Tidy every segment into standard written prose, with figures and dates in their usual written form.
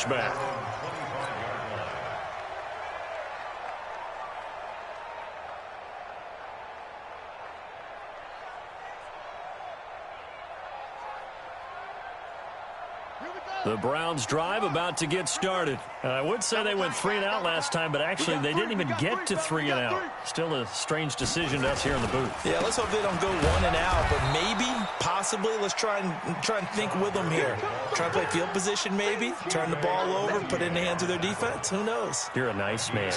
touchback. The Browns drive about to get started. I would say they went 3 and out last time, but actually they didn't even get to 3 and out. Still a strange decision to us here in the booth. Yeah, let's hope they don't go 1 and out, but maybe, possibly, let's try and think with them here. Try to play field position maybe, turn the ball over, put it in the hands of their defense. Who knows? You're a nice man.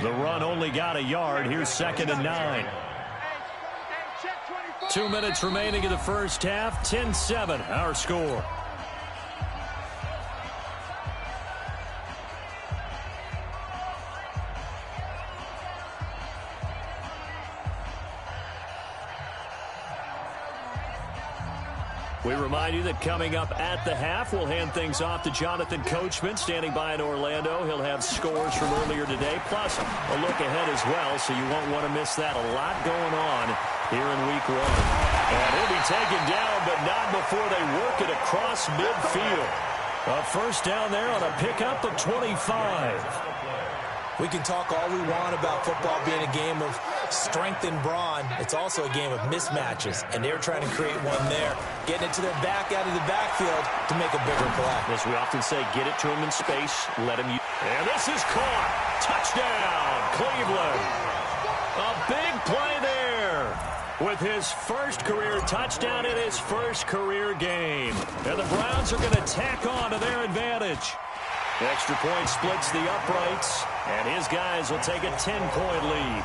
The run only got a yard. Here's 2nd and 9. 2 minutes remaining in the first half. 10-7, our score. We remind you that coming up at the half, we'll hand things off to Jonathan Coachman, standing by in Orlando. He'll have scores from earlier today, plus a look ahead as well, so you won't want to miss that. A lot going on here in week 1. And he'll be taken down, but not before they work it across midfield. A first down there on a pickup of 25. We can talk all we want about football being a game of strength and brawn. It's also a game of mismatches, and they're trying to create one there, getting it to their back out of the backfield to make a bigger play. As we often say, get it to him in space, let him use. And this is caught. Touchdown, Cleveland. A big play there with his first career touchdown in his first career game. And the Browns are going to tack on to their advantage. Extra point splits the uprights, and his guys will take a 10-point lead.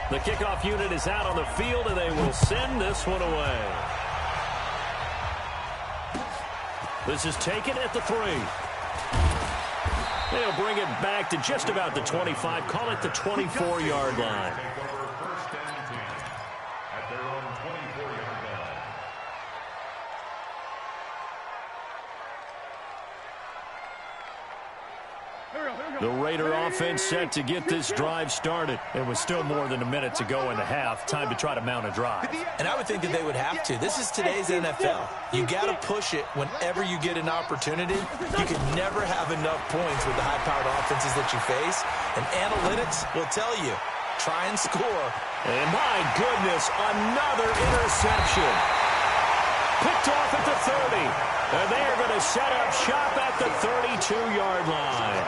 The kickoff unit is out on the field, and they will send this one away. This is taken at the 3. They'll bring it back to just about the 25. Call it the 24-yard line. The Raider offense set to get this drive started. It was still more than a minute to go in the half. Time to try to mount a drive. And I would think that they would have to. This is today's NFL. You got to push it whenever you get an opportunity. You can never have enough points with the high-powered offenses that you face. And analytics will tell you, try and score. And my goodness, another interception. Picked off at the 30. And they are going to set up shop at the 32-yard line.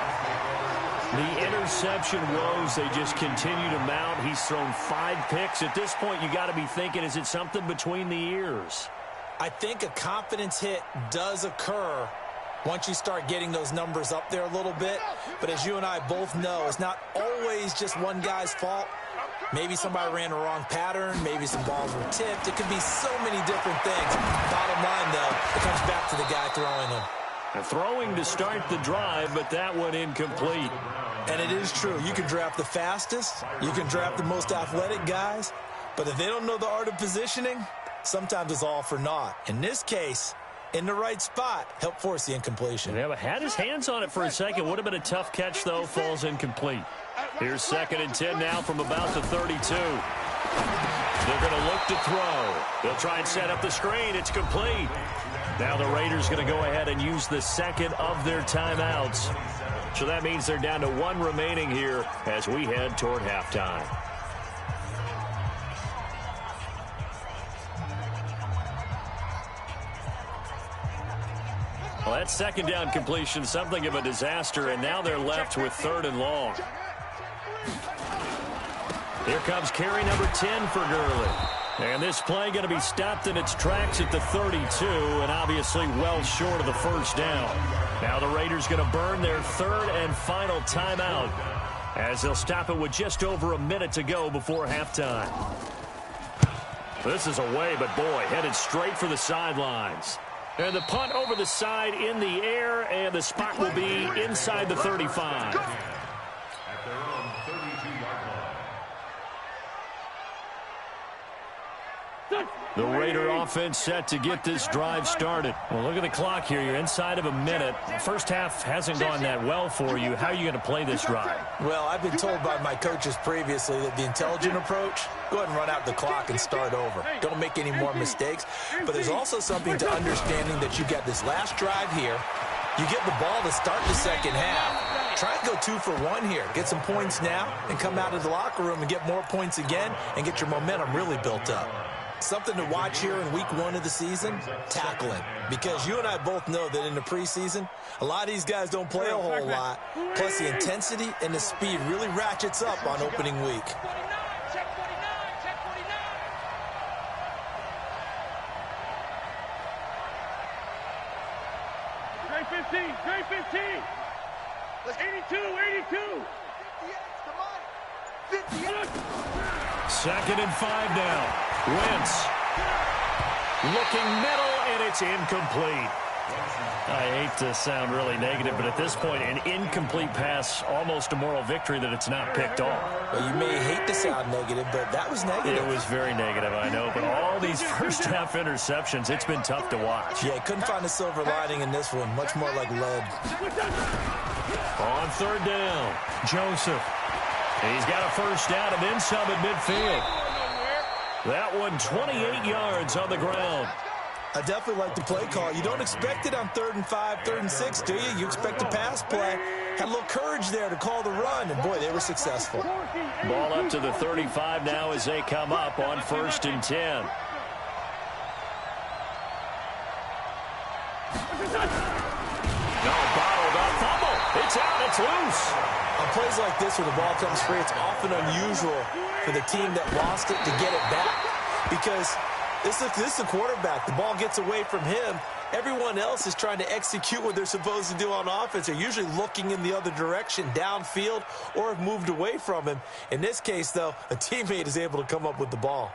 The interception woes, they just continue to mount. He's thrown 5 picks. At this point, you got to be thinking, is it something between the ears? I think a confidence hit does occur once you start getting those numbers up there a little bit. But as you and I both know, it's not always just one guy's fault. Maybe somebody ran a wrong pattern. Maybe some balls were tipped. It could be so many different things. Bottom line, though, it comes back to the guy throwing them. Throwing to start the drive, but that one incomplete. And it is true. You can draft the fastest. You can draft the most athletic guys. But if they don't know the art of positioning, sometimes it's all for naught. In this case, in the right spot, help force the incompletion. Yeah, but had his hands on it for a second. Would have been a tough catch, though. Falls incomplete. Here's 2nd and 10 now from about the 32. They're going to look to throw. They'll try and set up the screen. It's complete. Now the Raiders going to go ahead and use the second of their timeouts. So that means they're down to 1 remaining here as we head toward halftime. Well, that second down completion, something of a disaster, and now they're left with 3rd and long. Here comes carry number 10 for Gurley. And this play going to be stopped in its tracks at the 32, and obviously well short of the first down. Now the Raiders going to burn their 3rd and final timeout as they'll stop it with just over a minute to go before halftime. This is away, but boy, headed straight for the sidelines. And the punt over the side in the air, and the spot will be inside the 35. The Raider offense set to get this drive started. Well, look at the clock here. You're inside of a minute. The first half hasn't gone that well for you. How are you going to play this drive? Well, I've been told by my coaches previously that the intelligent approach, go ahead and run out the clock and start over. Don't make any more mistakes. But there's also something to understanding that you got this last drive here. You get the ball to start the second half. Try and go 2 for 1 here. Get some points now and come out of the locker room and get more points again and get your momentum really built up. Something to watch here in week 1 of the season, tackling. Because you and I both know that in the preseason, a lot of these guys don't play a whole lot. Plus the intensity and the speed really ratchets up on opening week. Great 15, great 15. 82, 82. 58, come on. 58. 2nd and 5 now. Wentz looking middle, and it's incomplete. I hate to sound really negative, but at this point, an incomplete pass, almost a moral victory that it's not picked off. Well, you may hate to sound negative, but that was negative. It was very negative, I know, but all these first-half interceptions, it's been tough to watch. Yeah, couldn't find a silver lining in this one. Much more like lead. On 3rd down, Joseph. He's got a first down and then some at midfield. That one 28 yards on the ground. I definitely like the play call. You don't expect it on 3rd and 5, 3rd and 6, do you? You expect a pass play. Had a little courage there to call the run, and boy, they were successful. Ball up to the 35 now as they come up on 1st and 10. No, bottled up fumble. It's out, it's loose. On plays like this where the ball comes free, it's often unusual for the team that lost it to get it back. Because this is the quarterback. The ball gets away from him. Everyone else is trying to execute what they're supposed to do on offense. They're usually looking in the other direction, downfield, or have moved away from him. In this case, though, a teammate is able to come up with the ball.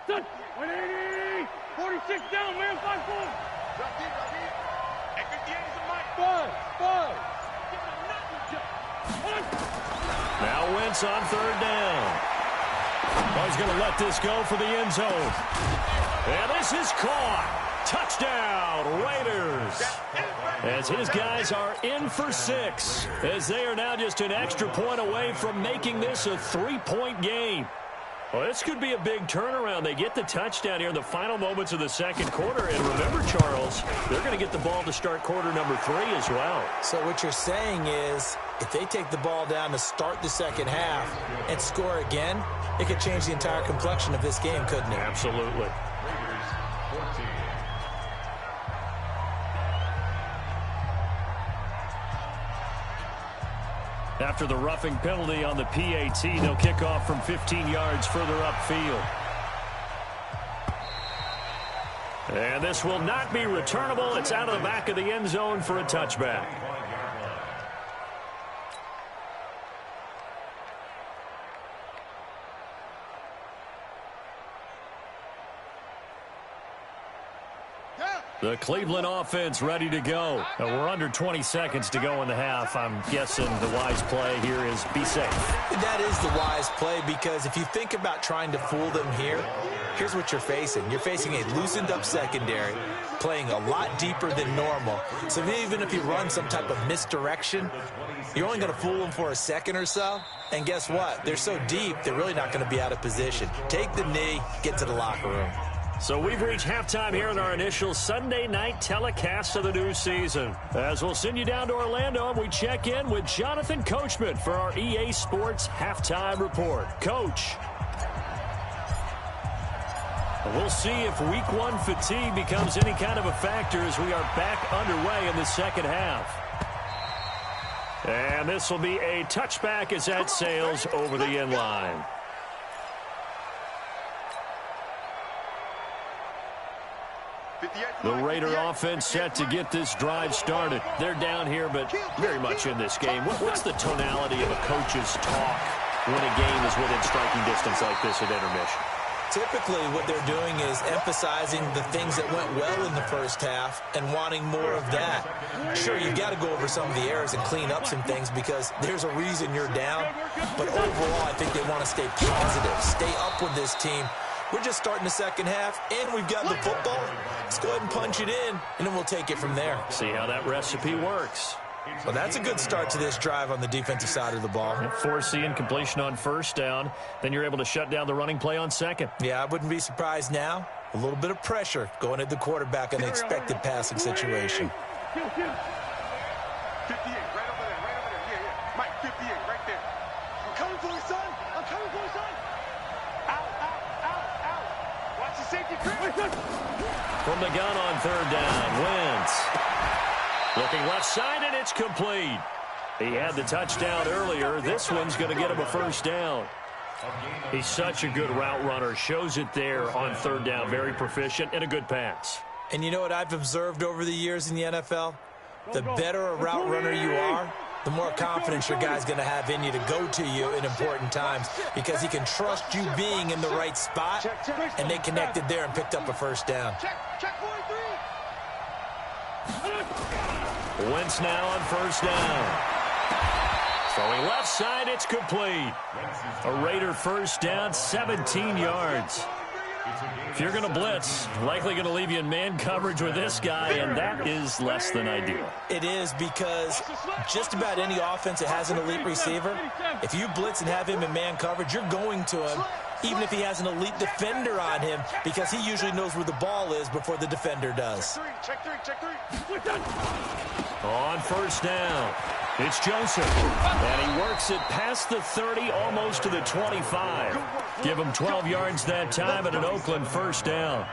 Touch. 180. 46 down, man. 5-4. Now Wentz on 3rd down. Oh, he's going to let this go for the end zone. And this is caught. Touchdown, Raiders. As his guys are in for 6. As they are now just an extra point away from making this a 3-point game. Well, this could be a big turnaround. They get the touchdown here in the final moments of the 2nd quarter. And remember, Charles, they're going to get the ball to start quarter number 3 as well. So what you're saying is if they take the ball down to start the 2nd half and score again, it could change the entire complexion of this game, couldn't it? Absolutely. After the roughing penalty on the PAT, they'll kick off from 15 yards further upfield. And this will not be returnable. It's out of the back of the end zone for a touchback. The Cleveland offense ready to go. We're under 20 seconds to go in the half. I'm guessing the wise play here is be safe. That is the wise play because if you think about trying to fool them here, here's what you're facing. You're facing a loosened up secondary, playing a lot deeper than normal. So even if you run some type of misdirection, you're only going to fool them for a second or so. And guess what? They're so deep, they're really not going to be out of position. Take the knee, get to the locker room. So we've reached halftime here in our initial Sunday night telecast of the new season. As we'll send you down to Orlando and we check in with Jonathan Coachman for our EA Sports Halftime Report. Coach. We'll see if week 1 fatigue becomes any kind of a factor as we are back underway in the 2nd half. And this will be a touchback as that sails over the end line. The Raider offense set to get this drive started. They're down here, but very much in this game. What's the tonality of a coach's talk when a game is within striking distance like this at intermission? Typically, what they're doing is emphasizing the things that went well in the first half and wanting more of that. Sure, you've got to go over some of the errors and clean up some things because there's a reason you're down. But overall, I think they want to stay positive, stay up with this team. We're just starting the second half, and we've got the football. Let's go ahead and punch it in, and then we'll take it from there. See how that recipe works. Well, that's a good start to this drive on the defensive side of the ball. Forcing incompletion on first down. Then you're able to shut down the running play on second. Yeah, I wouldn't be surprised now. A little bit of pressure going at the quarterback in an expected passing situation. 58, right over there, yeah. Mike, 58, right there. I'm coming for you, son. I'm coming for you, son. Out. Watch the safety creep. From the gun on third down, Wentz. Looking left side, and it's complete. He had the touchdown earlier. This one's going to get him a first down. He's such a good route runner. Shows it there on third down. Very proficient and a good pass. And you know what I've observed over the years in the NFL? The better a route runner you are, the more confidence your guy's going to have in you to go to you in important times because he can trust you being in the right spot, and they connected there and picked up a first down. Check 43. Wentz now on first down. Throwing left side, it's complete. A Raider first down, 17 yards. If you're going to blitz, likely going to leave you in man coverage with this guy, and that is less than ideal. It is because just about any offense that has an elite receiver, if you blitz and have him in man coverage, you're going to him, even if he has an elite defender on him, because he usually knows where the ball is before the defender does. Check three. On first down, it's Joseph, and he works it past the 30, almost to the 25. Give him 12 yards that time and an Oakland first down.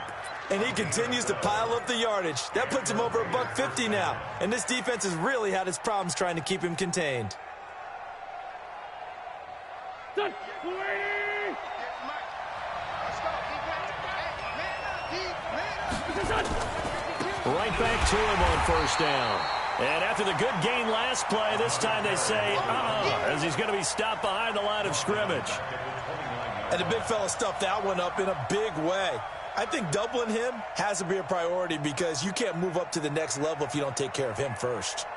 And he continues to pile up the yardage. That puts him over $150 now, and this defense has really had its problems trying to keep him contained. Right back to him on first down. And after the good gain last play, this time they say, as he's going to be stopped behind the line of scrimmage. And the big fella stuffed that one up in a big way. I think doubling him has to be a priority because you can't move up to the next level if you don't take care of him first.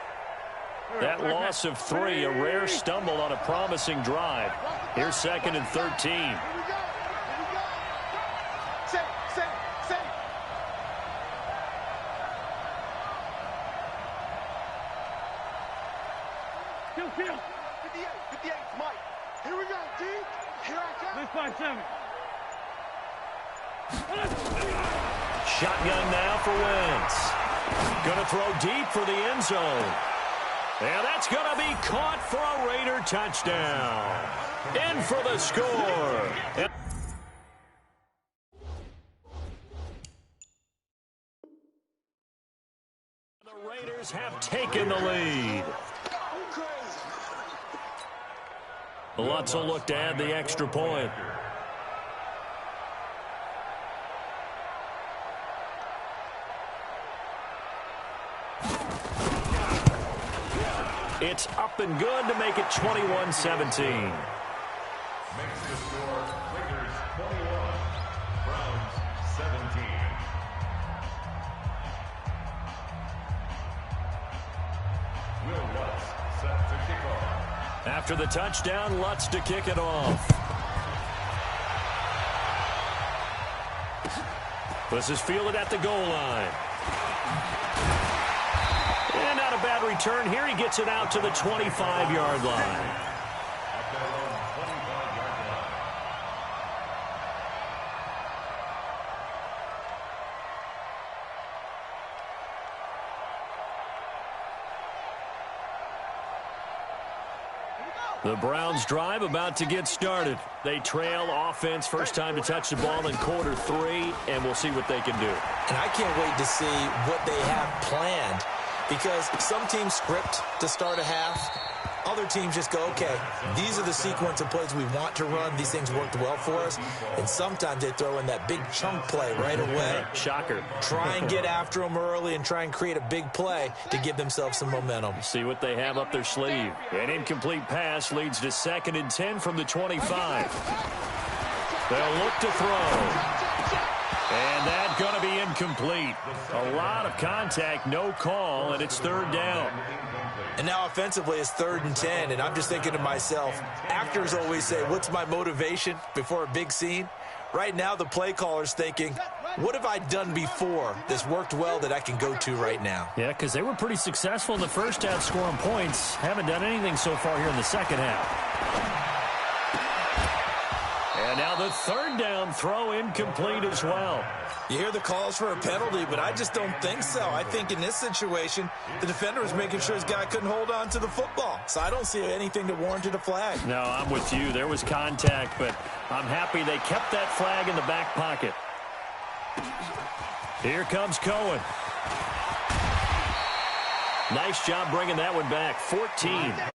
That loss of 3, a rare stumble on a promising drive. Here's 2nd and 13. Field. 58, Mike. Here we go, D. Here I come. Let's find 7. Shotgun now for Wentz. Going to throw deep for the end zone. And that's going to be caught for a Raider touchdown. In for the score. The Raiders have taken the lead. Lutz will look to add the extra point. It's up and good to make it 21-17. Makes the score Raiders 21, Browns 17. Will Lutz set to kick off. After the touchdown, Lutz to kick it off. This is fielded at the goal line. And not a bad return here. He gets it out to the 25-yard line. The Browns drive about to get started. They trail offense, first time to touch the ball in quarter 3, and we'll see what they can do. And I can't wait to see what they have planned because some teams script to start a half. Other teams just go, okay, these are the sequence of plays we want to run. These things worked well for us. And sometimes they throw in that big chunk play right away. Shocker. Try and get after them early and try and create a big play to give themselves some momentum. See what they have up their sleeve. An incomplete pass leads to 2nd and 10 from the 25. They'll look to throw. And that's going to be incomplete. A lot of contact, no call, and it's third down. And now offensively it's 3rd and 10, and I'm just thinking to myself, actors always say, what's my motivation before a big scene? Right now the play caller's thinking, what have I done before that's worked well that I can go to right now? Yeah, because they were pretty successful in the first half scoring points. Haven't done anything so far here in the second half. And now the 3rd down throw incomplete as well. You hear the calls for a penalty, but I just don't think so. I think in this situation, the defender was making sure his guy couldn't hold on to the football. So I don't see anything that warranted a flag. No, I'm with you. There was contact, but I'm happy they kept that flag in the back pocket. Here comes Cohen. Nice job bringing that one back. 14